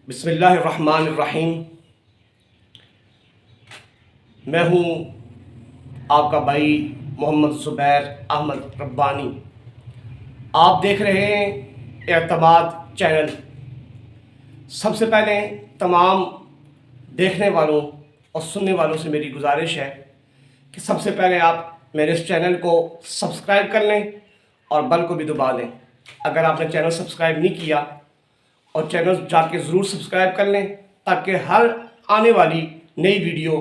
بسم اللہ الرحمن الرحیم۔ میں ہوں آپ کا بھائی محمد زبیر احمد ربانی۔ آپ دیکھ رہے ہیں اعتماد چینل۔ سب سے پہلے تمام دیکھنے والوں اور سننے والوں سے میری گزارش ہے کہ سب سے پہلے آپ میرے اس چینل کو سبسکرائب کر لیں اور بیل کو بھی دبا لیں۔ اگر آپ نے چینل سبسکرائب نہیں کیا اور چینل جا کے ضرور سبسکرائب کر لیں تاکہ ہر آنے والی نئی ویڈیو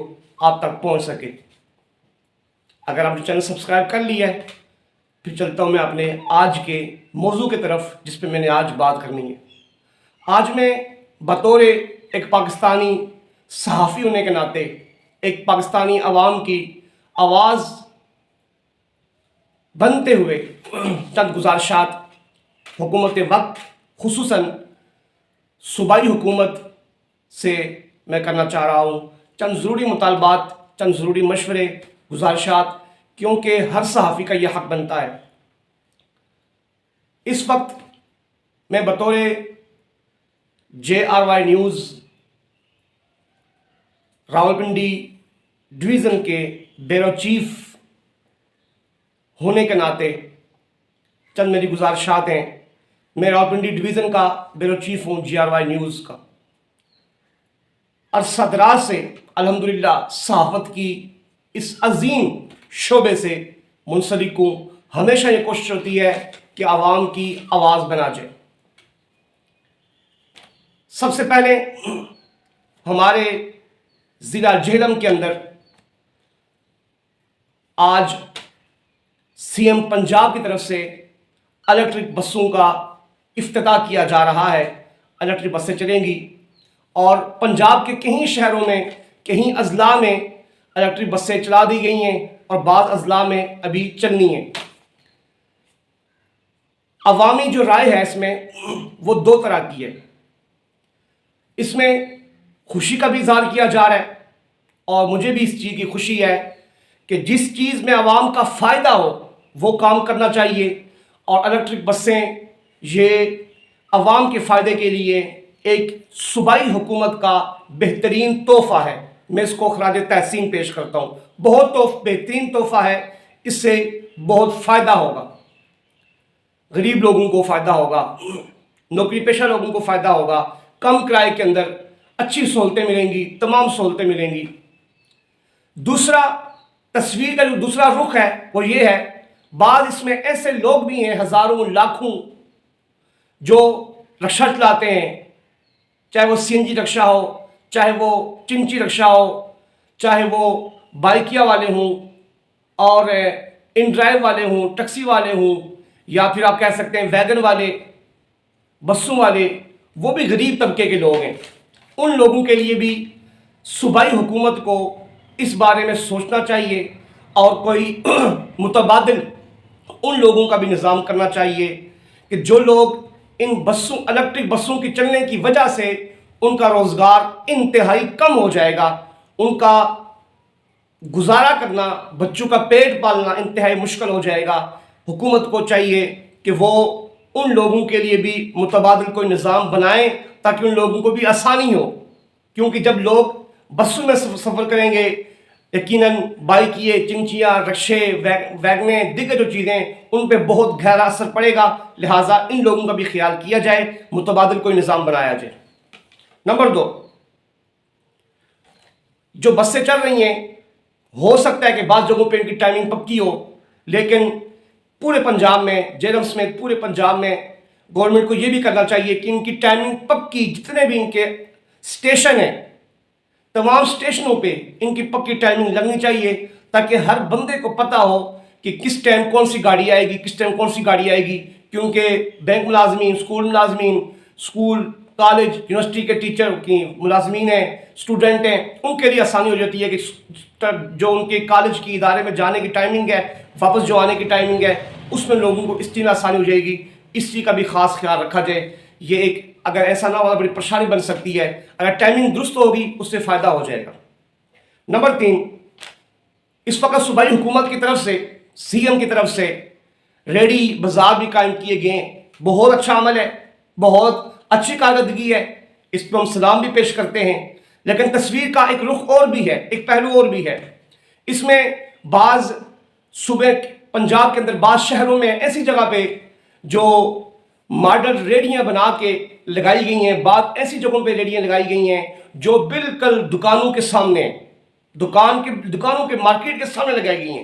آپ تک پہنچ سکے۔ اگر آپ نے چینل سبسکرائب کر لیا ہے پھر چلتا ہوں میں اپنے آج کے موضوع کی طرف جس پہ میں نے آج بات کرنی ہے۔ آج میں بطور ایک پاکستانی صحافی ہونے کے ناطے ایک پاکستانی عوام کی آواز بنتے ہوئے چند گزارشات حکومت وقت خصوصاً صوبائی حکومت سے میں کرنا چاہ رہا ہوں۔ چند ضروری مطالبات، چند ضروری مشورے، گزارشات، کیونکہ ہر صحافی کا یہ حق بنتا ہے۔ اس وقت میں بطور JRY نیوز راولپنڈی ڈویژن کے بیورو چیف ہونے کے ناطے چند میری گزارشات ہیں۔ میں راولپنڈی ڈویژن کا بیورو چیف ہوں JRY نیوز کا۔ عرصہ دراز سے الحمدللہ صحافت کی اس عظیم شعبے سے منسلک ہوں۔ ہمیشہ یہ کوشش ہوتی ہے کہ عوام کی آواز بنا جائے۔ سب سے پہلے ہمارے ضلع جہلم کے اندر آج CM پنجاب کی طرف سے الیکٹرک بسوں کا افتتاح کیا جا رہا ہے۔ الیکٹرک بسیں چلیں گی اور پنجاب کے کئی شہروں میں، کئی اضلاع میں الیکٹرک بسیں چلا دی گئی ہیں اور بعض اضلاع میں ابھی چلنی ہیں۔ عوامی جو رائے ہے اس میں وہ دو طرح کی ہے۔ اس میں خوشی کا بھی اظہار کیا جا رہا ہے اور مجھے بھی اس چیز کی خوشی ہے کہ جس چیز میں عوام کا فائدہ ہو وہ کام کرنا چاہیے، اور الیکٹرک بسیں یہ عوام کے فائدے کے لیے ایک صوبائی حکومت کا بہترین تحفہ ہے۔ میں اس کو خراج تحسین پیش کرتا ہوں۔ بہت بہترین تحفہ ہے، اس سے بہت فائدہ ہوگا، غریب لوگوں کو فائدہ ہوگا، نوکری پیشہ لوگوں کو فائدہ ہوگا، کم کرائے کے اندر اچھی سہولتیں ملیں گی، تمام سہولتیں ملیں گی۔ دوسرا تصویر کا جو دوسرا رخ ہے وہ یہ ہے، بعض اس میں ایسے لوگ بھی ہیں ہزاروں لاکھوں جو رکشہ چلاتے ہیں، چاہے وہ CNG رکشہ ہو، چاہے وہ چنچی رکشہ ہو، چاہے وہ بائکیا والے ہوں اور ان ڈرائیو والے ہوں، ٹیکسی والے ہوں، یا پھر آپ کہہ سکتے ہیں ویگن والے، بسوں والے، وہ بھی غریب طبقے کے لوگ ہیں۔ ان لوگوں کے لیے بھی صوبائی حکومت کو اس بارے میں سوچنا چاہیے اور کوئی متبادل ان لوگوں کا بھی نظام کرنا چاہیے کہ جو لوگ ان بسوں، الیکٹرک بسوں کی چلنے کی وجہ سے ان کا روزگار انتہائی کم ہو جائے گا، ان کا گزارا کرنا، بچوں کا پیٹ پالنا انتہائی مشکل ہو جائے گا۔ حکومت کو چاہیے کہ وہ ان لوگوں کے لیے بھی متبادل کوئی نظام بنائیں تاکہ ان لوگوں کو بھی آسانی ہو، کیونکہ جب لوگ بسوں میں سفر کریں گے یقیناً بائکیے، چنچیاں، رکشے، ویگنیں، دیگر جو چیزیں ان پہ بہت گہرا اثر پڑے گا۔ لہٰذا ان لوگوں کا بھی خیال کیا جائے، متبادل کوئی نظام بنایا جائے۔ نمبر 2، جو بسیں چل رہی ہیں ہو سکتا ہے کہ بعض جگہوں پہ ان کی ٹائمنگ پکی ہو، لیکن پورے پنجاب میں، جہلم سمیت پورے پنجاب میں گورنمنٹ کو یہ بھی کرنا چاہیے کہ ان کی ٹائمنگ پکی، جتنے بھی ان کے اسٹیشن ہیں تمام اسٹیشنوں پہ ان کی پکی ٹائمنگ لگنی چاہیے تاکہ ہر بندے کو پتہ ہو کہ کس ٹائم کون سی گاڑی آئے گی، کس ٹائم کون سی گاڑی آئے گی۔ کیونکہ بینک ملازمین، اسکول ملازمین، اسکول، کالج، یونیورسٹی کے ٹیچر کی ملازمین ہیں، اسٹوڈنٹ ہیں، ان کے لیے آسانی ہو جاتی ہے کہ جو ان کے کالج کی ادارے میں جانے کی ٹائمنگ ہے، واپس جو آنے کی ٹائمنگ ہے، اس میں لوگوں کو اس چیز میں آسانی ہو جائے گی۔ اس چیز کا بھی خاص خیال رکھا جائے۔ یہ ایک اگر ایسا نہ ہو بڑی پریشانی بن سکتی ہے۔ اگر ٹائمنگ درست ہوگی اس سے فائدہ ہو جائے گا۔ نمبر 3، اس وقت صوبائی حکومت کی طرف سے، CM کی طرف سے ریڈی بازار بھی قائم کیے گئے ہیں۔ بہت اچھا عمل ہے، بہت اچھی کارکردگی ہے۔ اس پہ ہم سلام بھی پیش کرتے ہیں، لیکن تصویر کا ایک رخ اور بھی ہے، ایک پہلو اور بھی ہے۔ اس میں بعض صوبے پنجاب کے اندر بعض شہروں میں ایسی جگہ پہ جو ماڈل ریڑیاں بنا کے لگائی گئی ہیں، بعض ایسی جگہوں پہ ریڑیاں لگائی گئی ہیں جو بالکل دکانوں کے سامنے، دکانوں کے مارکیٹ کے سامنے لگائی گئی ہیں۔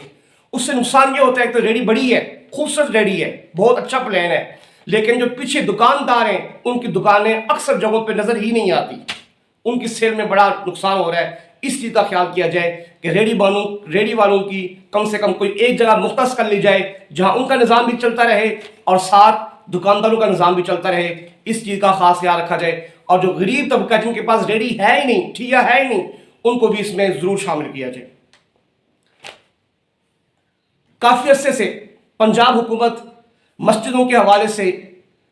اس سے نقصان یہ ہوتا ہے کہ تو ریڑی بڑی ہے، خوبصورت ریڑی ہے، بہت اچھا پلان ہے، لیکن جو پیچھے دکاندار ہیں ان کی دکانیں اکثر جگہوں پہ نظر ہی نہیں آتی، ان کی سیل میں بڑا نقصان ہو رہا ہے۔ اس چیز کا خیال کیا جائے کہ ریڑی والوں کی کم سے کم کوئی ایک جگہ مختص کر لی جائے جہاں ان کا نظام بھی چلتا رہے اور ساتھ دکانداروں کا نظام بھی چلتا رہے، اس چیز کا خاص خیال رکھا جائے۔ اور جو غریب طبقہ جن کے پاس ریڑی ہے ہی نہیں، ٹھیہ ہے ہی نہیں، ان کو بھی اس میں ضرور شامل کیا جائے۔ کافی عرصے سے پنجاب حکومت مسجدوں کے حوالے سے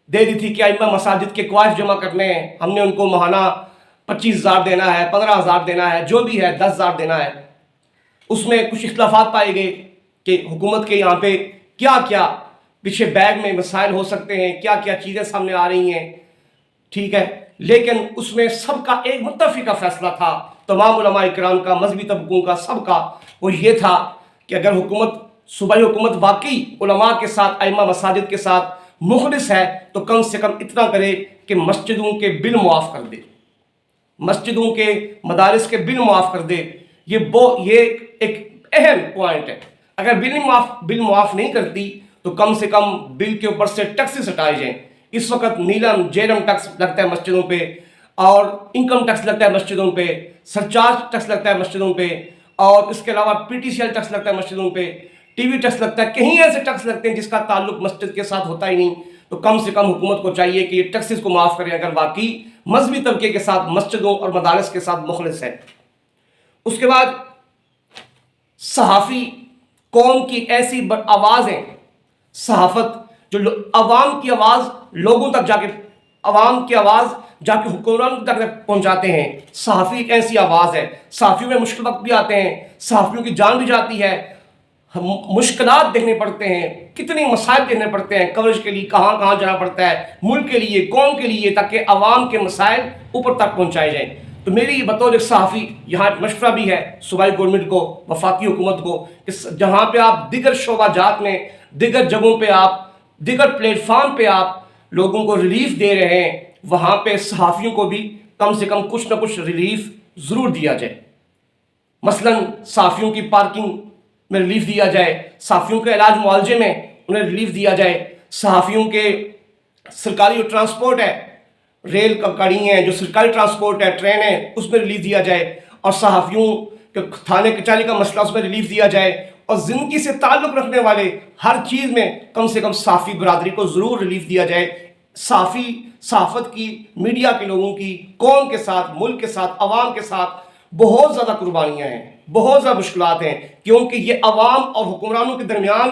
دے دی تھی کہ ائمہ مساجد کے کوائف جمع کرنے ہیں، ہم نے ان کو ماہانہ 25,000 دینا ہے، 15,000 دینا ہے، جو بھی ہے 10,000 دینا ہے۔ اس میں کچھ اختلافات پائے گئے کہ حکومت کے یہاں پہ کیا کیا پیچھے بیگ میں مسائل ہو سکتے ہیں، کیا کیا چیزیں سامنے آ رہی ہیں، ٹھیک ہے، لیکن اس میں سب کا ایک متفقہ فیصلہ تھا، تمام علماء کرام کا، مذہبی طبقوں کا، سب کا، وہ یہ تھا کہ اگر صوبائی حکومت واقعی علماء کے ساتھ، ائمہ مساجد کے ساتھ مخلص ہے تو کم سے کم اتنا کرے کہ مسجدوں کے بل معاف کر دے، مسجدوں کے مدارس کے بل معاف کر دے۔ یہ ایک اہم پوائنٹ ہے۔ اگر بل معاف نہیں کرتی تو کم سے کم بل کے اوپر سے ٹیکسز ہٹائے جائیں۔ اس وقت نیلم جیلم ٹیکس لگتا ہے مسجدوں پہ، اور انکم ٹیکس لگتا ہے مسجدوں پہ، سرچارج ٹیکس لگتا ہے مسجدوں پہ، اور اس کے علاوہ PTCL ٹیکس لگتا ہے مسجدوں پہ، ٹی وی ٹیکس لگتا ہے، کہیں ایسے ٹیکس لگتے ہیں جس کا تعلق مسجد کے ساتھ ہوتا ہی نہیں۔ تو کم سے کم حکومت کو چاہیے کہ یہ ٹیکسز کو معاف کریں اگر واقعی مذہبی طبقے کے ساتھ، مسجدوں اور مدارس کے ساتھ مخلص ہے۔ اس کے بعد صحافی قوم کی ایسی آواز ہیں، صحافت جو عوام کی آواز لوگوں تک عوام کی آواز جا کے حکمران تک پہنچاتے ہیں۔ صحافی ایک ایسی آواز ہے، صحافیوں میں مشکل وقت بھی آتے ہیں، صحافیوں کی جان بھی جاتی ہے، مشکلات دیکھنے پڑتے ہیں، کتنے مسائل دیکھنے پڑتے ہیں، کوریج کے لیے کہاں کہاں جانا پڑتا ہے، ملک کے لیے، قوم کے لیے، تاکہ عوام کے مسائل اوپر تک پہنچائے جائیں۔ تو میری بطور ایک صحافی یہاں ایک مشورہ بھی ہے صوبائی گورنمنٹ کو، وفاقی حکومت کو، کہ جہاں پہ آپ دیگر شعبہ جات میں، دیگر جگہوں پہ آپ، دیگر پلیٹ فارم پہ آپ لوگوں کو ریلیف دے رہے ہیں، وہاں پہ صحافیوں کو بھی کم سے کم کچھ نہ کچھ ریلیف ضرور دیا جائے۔ مثلا صحافیوں کی پارکنگ میں ریلیف دیا جائے، صحافیوں کے علاج معالجے میں انہیں ریلیف دیا جائے، صحافیوں کے سرکاری جو ٹرانسپورٹ ہے، ریل کا گاڑی ہیں، جو سرکاری ٹرانسپورٹ ہے، ٹرین ہے، اس میں ریلیف دیا جائے، اور صحافیوں کے تھانے کچہری کا مسئلہ اس میں ریلیف دیا جائے، اور زندگی سے تعلق رکھنے والے ہر چیز میں کم سے کم صحافی برادری کو ضرور ریلیف دیا جائے۔ صحافت کی، میڈیا کے لوگوں کی قوم کے ساتھ، ملک کے ساتھ، عوام کے ساتھ بہت زیادہ قربانیاں ہیں، بہت زیادہ مشکلات ہیں، کیونکہ یہ عوام اور حکمرانوں کے درمیان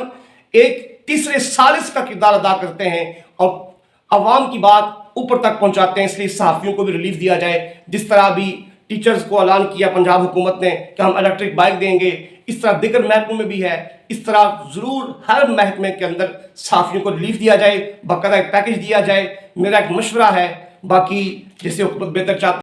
ایک تیسرے ثالث کا کردار ادا کرتے ہیں اور عوام کی بات اوپر تک پہنچاتے ہیں۔ اس لیے صحافیوں کو بھی ریلیف دیا جائے، جس طرح بھی ٹیچرز کو اعلان کیا پنجاب حکومت نے کہ ہم الیکٹرک بائک دیں گے، اس طرح دیگر محکموں میں بھی ہے، اس طرح ضرور ہر محکمے کے اندر صحافیوں کو ریلیف دیا جائے، باقاعدہ ایک پیکج دیا جائے۔ میرا ایک مشورہ ہے، باقی جیسے حکومت بہتر چاہتی